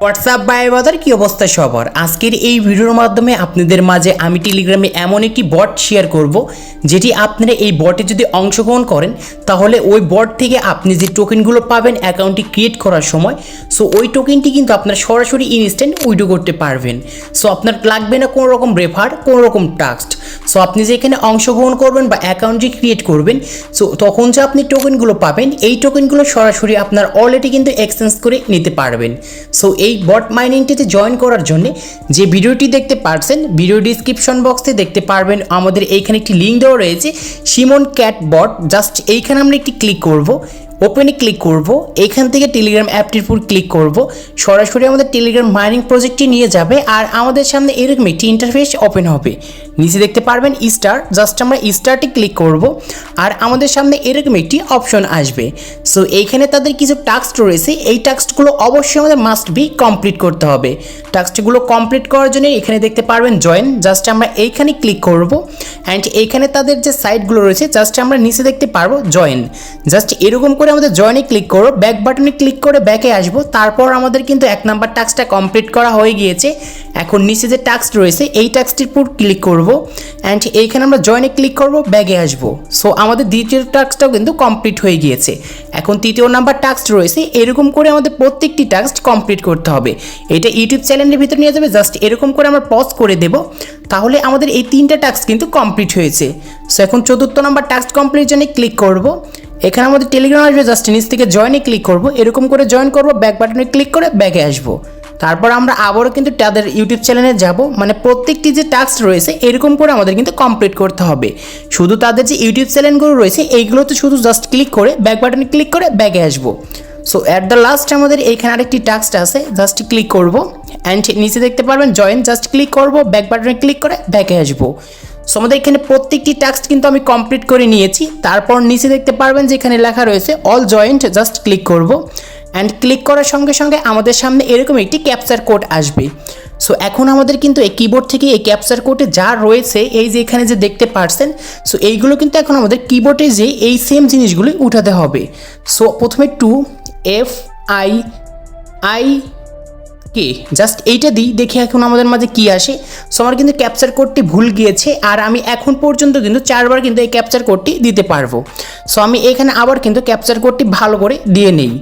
WhatsApp ভাই বাজার কি অবস্থা সবার। আজকের এই ভিডিওর মাধ্যমে আপনাদের মাঝে আমি টেলিগ্রামে এমন একটি বট শেয়ার করব যেটি আপনারা এই বটে যদি অংশগ্রহণ করেন তাহলে ওই বট থেকে আপনি যে টোকেনগুলো পাবেন অ্যাকাউন্টটি ক্রিয়েট করার সময়, সো ওই টোকেনটি কিন্তু আপনার সরাসরি ইনস্ট্যান্ট উইথড্র করতে পারবেন। সো আপনার লাগবে না কোনো রকম রেফার, কোনো রকম টাস্ক। সো আপনি যে এখানে অংশগ্রহণ করবেন বা অ্যাকাউন্টটি ক্রিয়েট করবেন, সো তখন যে আপনি টোকেনগুলো পাবেন এই টোকেনগুলো সরাসরি আপনার অলরেডি কিন্তু এক্সচেঞ্জ করে নিতে পারবেন। সো এই বট মাইনিংটিতে জয়েন করার জন্য যে ভিডিওটি দেখতে পাচ্ছেন, ভিডিও ডিসক্রিপশন বক্সে দেখতে পারবেন আমাদের এইখানে একটি লিঙ্ক দেওয়া রয়েছে ᴄᴏ বট। জাস্ট এইখানে আমরা একটি ক্লিক করব, ওপেনে ক্লিক করব, এইখান থেকে টেলিগ্রাম অ্যাপটির উপর ক্লিক করব, সরাসরি আমাদের টেলিগ্রাম মাইনিং প্রজেক্টটি নিয়ে যাবে আর আমাদের সামনে এরকম একটি ইন্টারফেস ওপেন হবে। নিচে দেখতে পারবেন স্টার, জাস্ট আমরা স্টারটি ক্লিক করব আর আমাদের সামনে এরকম একটি অপশন আসবে। সো এইখানে তাদের কিছু টাস্ক রয়েছে, এই টাস্কগুলো অবশ্যই আমাদের মাস্ট বি কমপ্লিট করতে হবে। টাস্কগুলো কমপ্লিট করার জন্য এখানে দেখতে পারবেন জয়েন, জাস্ট আমরা এইখানে ক্লিক করব অ্যান্ড এইখানে তাদের যে সাইটগুলো রয়েছে জাস্ট আমরা নিচে দেখতে পারবো জয়েন। জাস্ট এরকম করে আমাদের জয়েনে ক্লিক করব, ব্যাক বাটনে ক্লিক করে ব্যাকে আসব। তারপর আমাদের কিন্তু 1 নাম্বার টাস্কটা কমপ্লিট করা হয়ে গিয়েছে। এখন নিচে যে টাস্ক রয়েছে এই টাস্কটির উপর ক্লিক করব অ্যান্ড এইখানে আমরা জয়েনে ক্লিক করব, ব্যাগে আসব। সো আমাদের দ্বিতীয় টাস্কটাও কিন্তু কমপ্লিট হয়ে গিয়েছে। এখন তৃতীয় নাম্বার টাস্ক রয়েছে, এরকম করে আমাদের প্রত্যেকটি টাস্ক কমপ্লিট করতে হবে। এটা ইউটিউব চ্যানেলের ভিতরে নিয়ে যাবে, জাস্ট এরকম করে আমরা পজ করে দেব, তাহলে আমাদের এই 3টা টাস্ক কিন্তু কমপ্লিট হয়েছে। সো এখন চতুর্থ নাম্বার টাস্ক কমপ্লিট জন্য ক্লিক করব, এখানে আমাদের টেলিগ্রাম আসবে, জাস্ট নিচ থেকে জয়েনে ক্লিক করব, এরকম করে জয়েন করব, ব্যাক বাটনে ক্লিক করে ব্যাকে আসব। তারপর আমরা আবারও কিন্তু তাদের ইউটিউব চ্যানেলে যাব, মানে প্রত্যেকটি যে টাস্ক রয়েছে এরকম করে আমাদের কিন্তু কমপ্লিট করতে হবে। শুধু তাদের যে ইউটিউব চ্যানেলগুলো রয়েছে এইগুলোতে শুধু জাস্ট ক্লিক করে ব্যাক বাটনে ক্লিক করে ব্যাকে আসব। সো অ্যাট দ্য লাস্ট আমাদের এইখানে আরেকটি টাস্ক আছে, জাস্ট ক্লিক করব অ্যান্ড নিচে দেখতে পারবেন জয়েন, জাস্ট ক্লিক করব, ব্যাক বাটনে ক্লিক করে ব্যাকে আসব। সো আমাদের এখানে প্রত্যেকটি টাস্ক কিন্তু আমি কমপ্লিট করে নিয়েছি। তারপর নিচে দেখতে পারবেন যে এখানে লেখা রয়েছে অল জয়েন্ট, জাস্ট ক্লিক করব অ্যান্ড ক্লিক করার সঙ্গে সঙ্গে আমাদের সামনে এরকম একটি ক্যাপচার কোড আসবে। সো এখন আমাদের কিন্তু এই কিবোর্ড থেকে এই ক্যাপচার কোডে যা রয়েছে এই যে এখানে যে দেখতে পাচ্ছেন, সো এইগুলো কিন্তু এখন আমাদের কিবোর্ডে যে এই সেম জিনিসগুলি উঠাতে হবে। সো প্রথমে 2FIIK জাস্ট এইটা দিই, দেখি এখন আমাদের মাঝে কি আসে। সো আমার কিন্তু ক্যাপচার কোডটি ভুল গিয়েছে আর আমি এখন পর্যন্ত কিন্তু 4বার কিন্তু এই ক্যাপচার কোডটি দিতে পারবো। সো আমি এখানে আবার কিন্তু ক্যাপচার কোডটি ভালো করে দিয়ে নেই।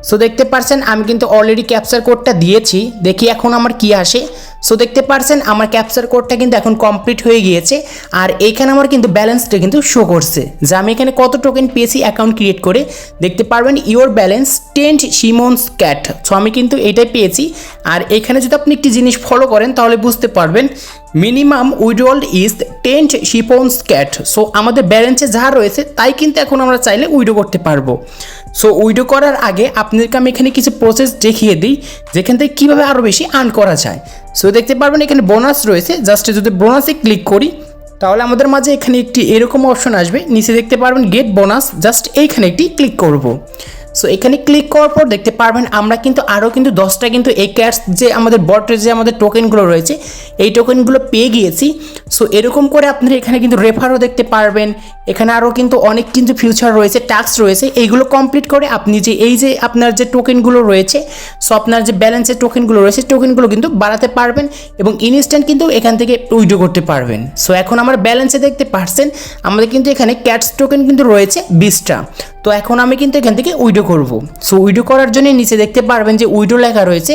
সো দেখতে পাচ্ছেন আমি কিন্তু অলরেডি ক্যাপচার কোডটা দিয়েছি, দেখি এখন আমার কি আসে। সো দেখতে পাচ্ছেন আমার ক্যাপচার কোডটা কিন্তু এখন কমপ্লিট হয়ে গিয়েছে আর এইখানে আমার কিন্তু ব্যালেন্সটা কিন্তু শো করছে যে আমি এখানে কত টোকেন পেয়েছি অ্যাকাউন্ট ক্রিয়েট করে। দেখতে পারবেন ইওর ব্যালেন্স 10 ᴄᴏ। সো আমি কিন্তু এটাই পেয়েছি। আর এখানে যদি আপনি একটি জিনিস ফলো করেন তাহলে বুঝতে পারবেন মিনিমাম উইড্রল ইজ 10 ᴄᴏ। সো আমাদের ব্যালেন্সে যা রয়েছে তাই কিন্তু এখন আমরা চাইলে উইড্রো করতে পারবো। সো উইড্রো করার আগে আপনাদেরকে আমি এখানে কিছু প্রসেস দেখিয়ে দিই যেখান থেকে কীভাবে আরও বেশি আর্ন করা যায়। সো দেখতে পারবেন এখানে বোনাস রয়েছে, জাস্ট যদি বোনাসে ক্লিক করি তাহলে আমাদের মাঝে এখানে একটি এরকম অপশন আসবে, নিচে দেখতে পারবেন গেট বোনাস, জাস্ট এইখানে একটি ক্লিক করব। সো এখানে ক্লিক করার পর দেখতে পারবেন আমরা কিন্তু আরও কিন্তু 10টা কিন্তু এই ক্যাটস যে আমাদের বটের যে আমাদের টোকেনগুলো রয়েছে এই টোকেনগুলো পেয়ে গিয়েছি। সো এরকম করে আপনারা এখানে কিন্তু রেফারও দেখতে পারবেন, এখানে আরও কিন্তু অনেক কিন্তু ফিউচার রয়েছে, টাস্ক রয়েছে, এইগুলো কমপ্লিট করে আপনি যে এই যে আপনার যে টোকেনগুলো রয়েছে, সো আপনার যে ব্যালেন্সের টোকেনগুলো রয়েছে টোকেনগুলো কিন্তু বাড়াতে পারবেন এবং ইনস্ট্যান্ট কিন্তু এখান থেকে উইড্রো করতে পারবেন। সো এখন আমার ব্যালেন্সে দেখতে পাচ্ছেন আমাদের কিন্তু এখানে ক্যাটস টোকেন কিন্তু রয়েছে 20টা। তো এখন আমি কিন্তু এখান থেকে উইড্রো করব। সো উইড্রো করার জন্য নিচে দেখতে পারবেন যে উইড্রো লেখা রয়েছে,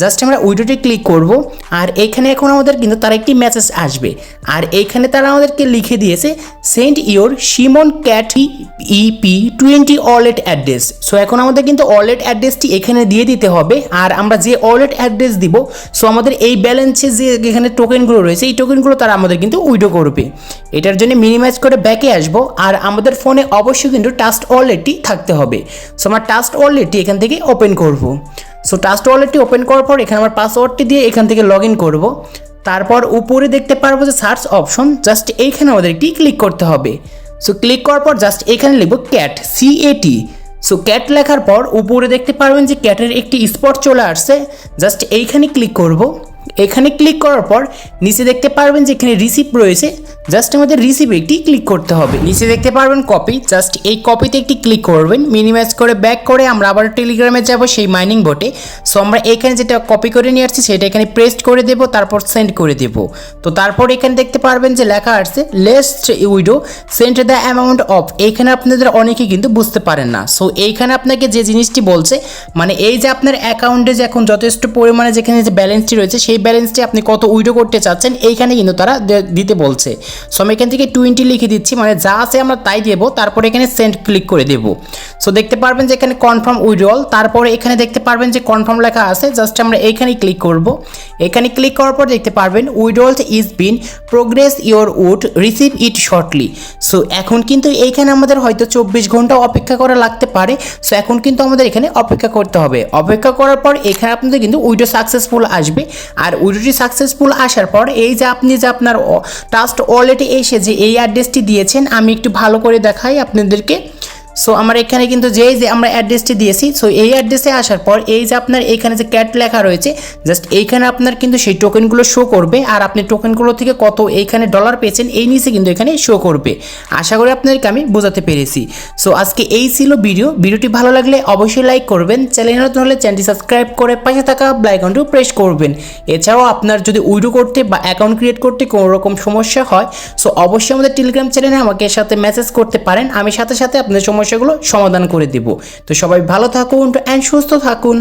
জাস্ট আমরা উইড্রোতে ক্লিক করব আর এইখানে এখন আমাদের কিন্তু তার একটি মেসেজ আসবে আর এইখানে তারা আমাদেরকে লিখে দিয়েছে send your ᴄᴏ20 wallet address. So এখন আমাদের কিন্তু ওয়ালেট অ্যাড্রেসটি এখানে দিয়ে দিতে হবে আর আমরা যে ওয়ালেট অ্যাড্রেস দিব সো আমাদের এই ব্যালেন্সে যে এখানে টোকেনগুলো রয়েছে এই টোকেনগুলো তারা আমাদের কিন্তু উইড্রো করবে। এটার জন্য মিনিমাইজ করে ব্যাকে আসবো আর আমাদের ফোনে অবশ্যই কিন্তু ট্রাস্ট ওয়ালেটটি থাকতে হবে। সো আমরা ট্রাস্ট ওয়ালেটটি এখান থেকে ওপেন করব। সো ট্রাস্ট ওয়ালেটটি ওপেন করার পর এখানে আমার পাসওয়ার্ডটি দিয়ে এখান থেকে লগ ইন করবো। তারপর উপরে দেখতে পারবো যে সার্চ অপশন, জাস্ট এইখানে আমাদের একটি ক্লিক করতে হবে। সো ক্লিক করার পর জাস্ট এখানে লিখবো ক্যাট CAT। সো ক্যাট লেখার পর উপরে দেখতে পারবেন যে ক্যাটের একটি স্পট চলে আসছে, জাস্ট এইখানে ক্লিক করব। এখানে ক্লিক করার পর নিচে দেখতে পারবেন যে এখানে রিসিপ্ট রয়েছে, জাস্ট আমাদের রিসিপ্ট একটি ক্লিক করতে হবে। নিচে দেখতে পারবেন কপি, জাস্ট এই কপিতে একটি ক্লিক করবেন। মিনিমাইজ করে ব্যাক করে আমরা আবার টেলিগ্রামে যাব সেই মাইনিং বটে। সো আমরা এখানে যেটা কপি করে নিয়ে আসছি সেটা এখানে পেস্ট করে দেব, তারপর সেন্ড করে দেব। তো তারপর এখানে দেখতে পারবেন যে লেখা আছে let's widow send the amount of. এইখানে আপনাদের অনেকেই কিন্তু বুঝতে পারেন না। সো এইখানে আপনাকে যে জিনিসটি বলছে, মানে এই যে আপনার অ্যাকাউন্টে যে এখন যথেষ্ট পরিমাণে যেখানে যে ব্যালেন্সটি রয়েছে সেই ব্যালেন্সটি আপনি কত উইডো করতে চাচ্ছেন এইখানে কিন্তু তারা দিতে বলছে। সো আমি এখান থেকে 20 লিখে দিচ্ছি, মানে যা আছে আমরা তাই দেবো। তারপরে এখানে সেন্ড ক্লিক করে দেবো। সো দেখতে পারবেন যে এখানে কনফার্ম উইড্রল, তারপরে এখানে দেখতে পারবেন যে কনফার্ম লেখা আছে, জাস্ট আমরা এইখানে ক্লিক করব। এখানে ক্লিক করার পর দেখতে পারবেন withdrawal is been progress your would receive it shortly. So এখন কিন্তু এইখানে আমাদের হয়তো 24 ঘন্টা অপেক্ষা করা লাগতে পারে। সো এখন কিন্তু আমাদের এখানে অপেক্ষা করতে হবে। অপেক্ষা করার পর এখানে আপনাদের কিন্তু উইড্রো সাকসেসফুল আসবে। আর উইড্রোটি সাকসেসফুল আসার পর এই যে আপনি যে আপনার ট্রাস্ট ওয়ালেটে এসে যে এই অ্যাড্রেসটি দিয়েছেন, আমি একটু ভালো করে দেখাই আপনাদেরকে। সো আমার এখানে কিন্তু যে আমরা অ্যাড্রেসটি দিয়েছি, সো এই অ্যাড্রেসে আসার পর এই যে আপনার এখানে যে ক্যাট লেখা রয়েছে, জাস্ট এইখানে আপনার কিন্তু সেই টোকেনগুলো শো করবে। আর আপনি টোকেনগুলো থেকে কত এইখানে ডলার পেয়েছেন এই নিচে কিন্তু এখানে শো করবে। আশা করি আপনাদেরকে আমি বোঝাতে পেরেছি। সো আজকে এই ছিল ভিডিওটি ভালো লাগলে অবশ্যই লাইক করবেন, চ্যানেল নতুন হলে চ্যানেলটি সাবস্ক্রাইব করে পাশে থাকা বেল আইকনটি প্রেস করবেন। এছাড়াও আপনার যদি উইড্রো করতে বা অ্যাকাউন্ট ক্রিয়েট করতে কোনো রকম সমস্যা হয়, সো অবশ্যই আমাদের টেলিগ্রাম চ্যানেলে আমাকে সাথে মেসেজ করতে পারেন, আমি সাথে সাথে আপনাদের সমস্যাগুলো সমাধান করে দিব। তো সবাই ভালো থাকুন এন্ড সুস্থ থাকুন।